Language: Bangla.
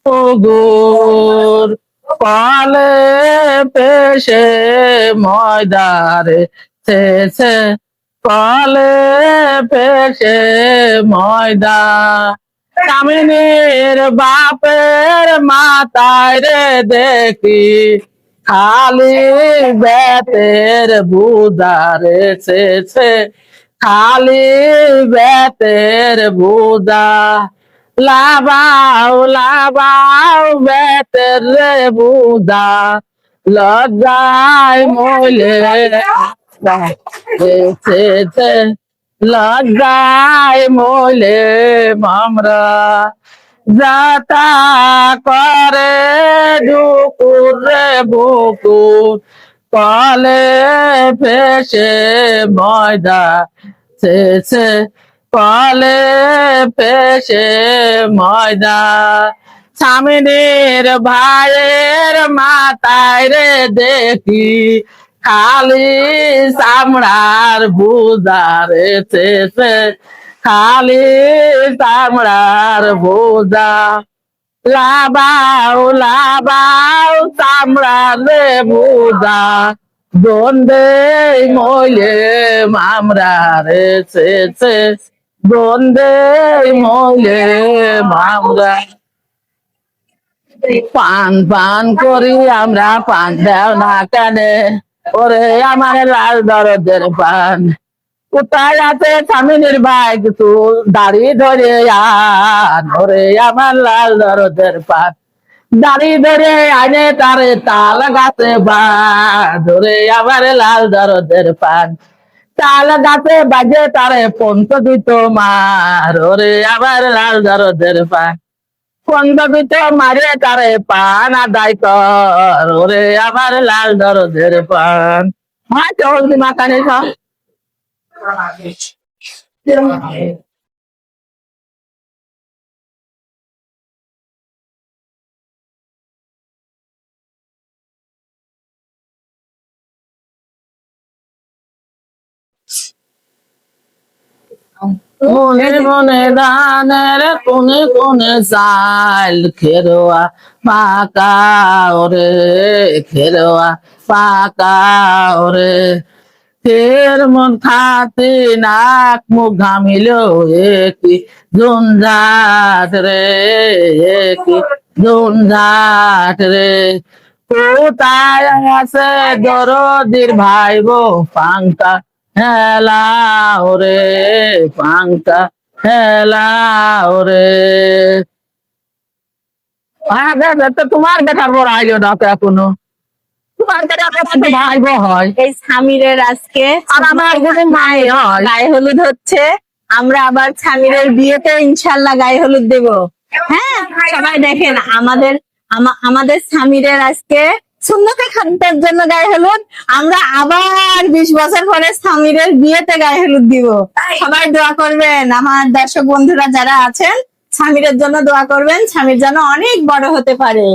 পুকুর কলে পেশে ময়দারে শেষে কলে পেশে ময়দা কামিনীর বাপের মাথায় রে দেখি খালি বেতের বুদারে শেষে খালি বেতের বুদা লাবাও বেতের রে বুদা লজ্জায় মইলে লজ্জায় মইলে মামরা যাতা করে দুকুর রে বুকুর কলে ফেসে ময়দা শেষে কলে ফেসে ময়দা স্বামীর ভাইয়ের মাথায় রে দেখি খালি চামড়ার বুঝারে শেষে খালি চামড়ার বোঝা লাবাও চামড়ার রে বোঝা দ্বন্দ্বে মইলে মামরা রে শেষে দ্বন্দ্বে মইলে মামরা পান করি আমরা পান দেও না কানে ওরে আমার লাল দরদের পান কোথায় আছে স্বামীর ভাই কিছু দাড়ি ধরে আন ওরে আমার লাল দরদের পান দাড়ি ধরে আনে তারে তাল গাছে বান ওরে আমার লাল দরদের পান তাল গাছে বাজে তারে পন্ত দিত মার ওরে আমার লাল দরদের পান পন্ত দিত মারে তারে পান আদায় কর ওরে আমার লাল দরদের পান হ্যাঁ চলতি মাখানে সব মনে মনে দানের কোনে কোনে চাল খেরোয়া পাকা ওরে খেরোয়া পাকা ওরে ফের মন খাতে নাক মুখ ঘামিল একই ঝঞ্ঝাট রে একই ঝঞ্ঝাট রে কোথায় আছে দরদির ভাই গো পাঙ্কা হেলা ওরে পাঙ্কা হেলা ওরে তোমার বেটার বড় আইলো না তো এখনো তোমার বেটার ভাই গো হয় এই স্বামীরের আজকে আর আমার যদি মাই হয় গায়ে হলুদ হচ্ছে আমরা আবার স্বামীরের বিয়েতে ইনশাল্লাহ গায়ে হলুদ দেব। হ্যাঁ সবাই দেখেন আমাদের স্বামীরের আজকে সুন্নতে খানতের জন্য গায়ে হলুদ, আমরা আবার 20 বছর পরে স্বামীরের বিয়েতে গায়ে হলুদ দিব। সবাই দোয়া করবেন, আমার দর্শক বন্ধুরা যারা আছেন স্বামীরের জন্য দোয়া করবেন, স্বামীর যেন অনেক বড় হতে পারে।